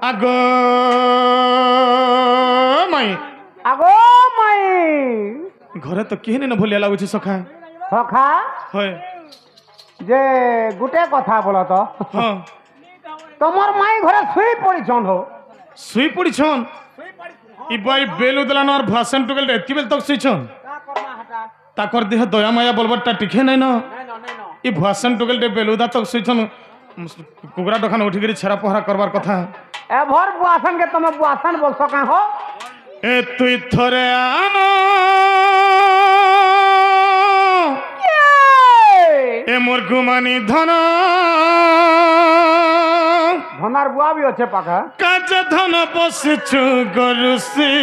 আগো মাই আগো মাই ঘরে তো কেহি না ভুলিয়া লাগুছি সখা সখা হয় যে গোটে কথা বলো তো হ্যাঁ তোমার মাই ঘরে শুই পড়িছন হো শুই পড়িছন ইবাই বেলু দেলান আর ভাষণ টুকেল এতকি বেল তক শুইছন তাকর দেহ দয়া মায়া বলবারটা টিকে নাই না ই ভাষণ টুকেল বেলু দা তক শুইছন কুকুরা দোকান উঠিকি ছেড়া পহরা করবার কথা এ ভর বুয়াসন কে তুমি বুয়াসন বলছো কা হো এ তুই থরে আনো এ মোর গুমানি ধন ধনার বুয়া বি আছে পাকা কাজ ধন বসিছু গরুসি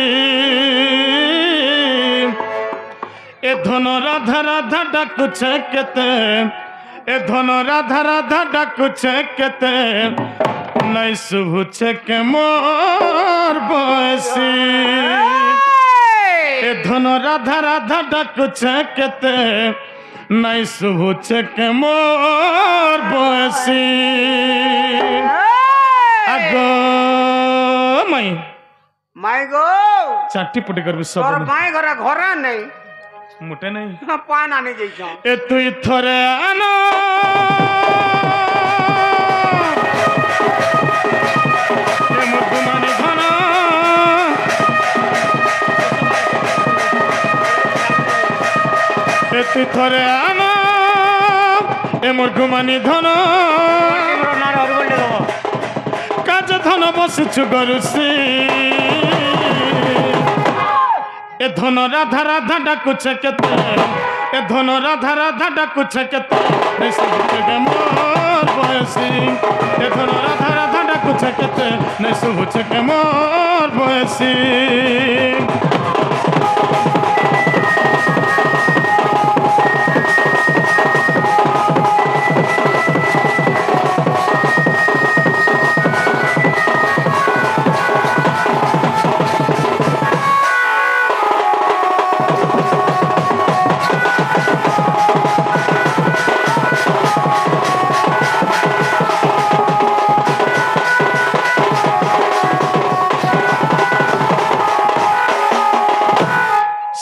এ ধন রাধা রাধা ডাকুছে কেতে এ ধন রাধা রাধা ডাকুছে কেতে নাই শুভুছে কে মোর বয়সী এ ধন রাধা রাধা ডাকুছে কেতে নাই শুভুছে কে মোর বয়সী আগো মাই মাই গো চারটি পুটি করবি সব তোর মাই ঘরে ঘরে নেই মোটে নাই পান আনি যাইছ এ তুই থরে আনো এ মোর গুমানি ধন এ তুই থরে আনো এ মোর গুমানি ধন কাজ ধন বসিছু গরুসি এ ধন রাধা রাধা ডাকুছে কেতে এ ধন রাধা রাধা ডাকুছে কেতে মোর বয়সী এ ধন রাধা রাধা ডাকুছে কেতে নাই শুভুছে কে মোর বয়সী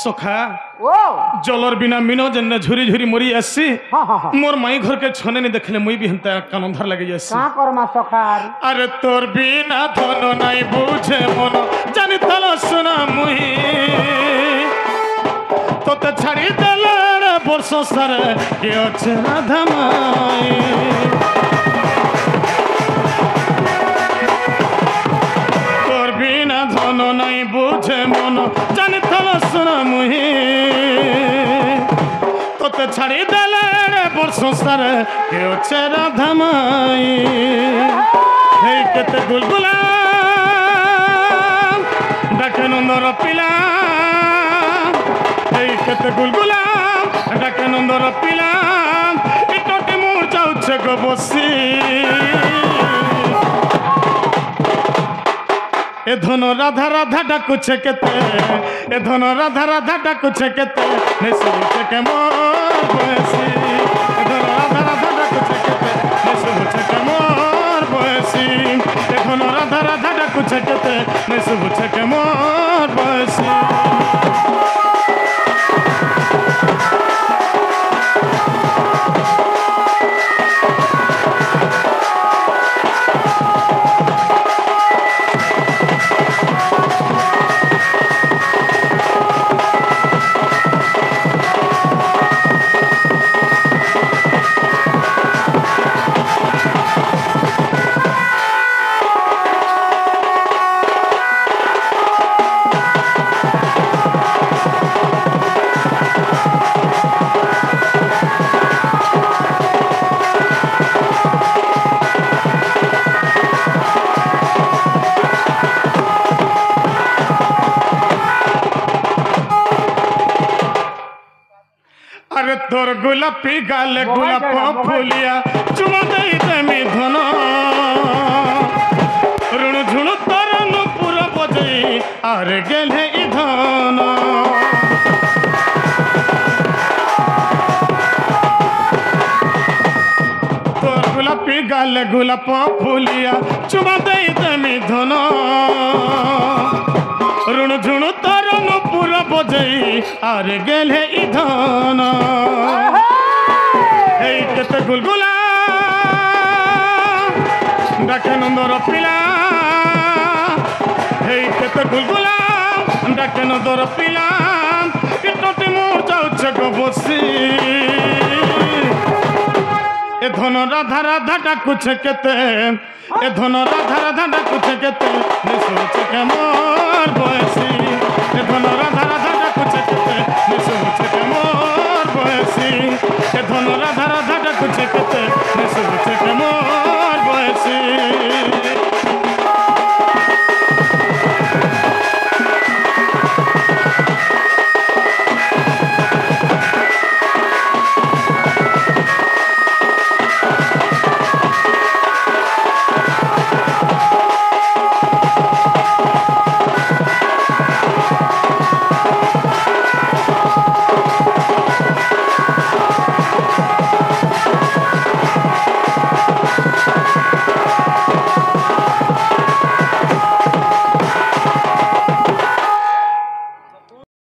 সখা ও জলর বিনা মিনো যেন ঝুরি ঝুরি মরি আসছি হ্যাঁ হ্যাঁ হ্যাঁ মোর মাই ঘরকে ছনে নি দেখলে মুই বি হেনতা কান অন্ধার লাগি যাচ্ছি কা করমা সখার আরে তোর বিনা ধন নাই বুঝে মন জানি তল শোনা মুই তোতে ছাড়ি দেলে রে বর্ষ সারে কে আছে রাধা মাই তোর বিনা ধন নাই বুঝে মন জানি তল শোনা মুই তোতে ছাড়ি দেলে রে বর্ষ সারে কে আছে রাধা মাই হেই কেতে গুলগুলা ডাকে নন্দর পিলা হেই কেতে গুলগুলা ডাকে নন্দর পিলা ইটোটি মোর যাচ্ছে গো বসি এ ধন রাধা রাধা ডাকুছে কেতে এ ধন রাধা রাধা ডাকুছে কেতে নেই শুভুছে কে মোর বয়সী এ ধন রাধা রাধা ডাকুছে কেতে নেই শুভুছে কে মোর বয়সী এ ধন রাধা রাধা ডাকুছে কেতে নেই শুভুছে কে মোর বয়সী আরে তোর গোলাপি গালে গোলাপ ফুলিয়া চুমা দেই দেমি ধন ঋণ ঝুণ তোর নুপুর বজেই আর গেলে ই ধন তোর গোলাপি গালে গোলাপ ফুলিয়া চুমা দেই দেমি ধন আর গেলে ইধন এই কেতে গুলগুলা ডাকে নন্দর পিলা এই কেতে গুলগুলা ডাকে নন্দর পিলা ইটটি মোর যাচ্ছে গো বসি এ ধন রাধা রাধা ডাকুছে কেতে এ ধন রাধা রাধা ডাকুছে কেতে শুনছে কেমন বয়সী এ ধন রাধা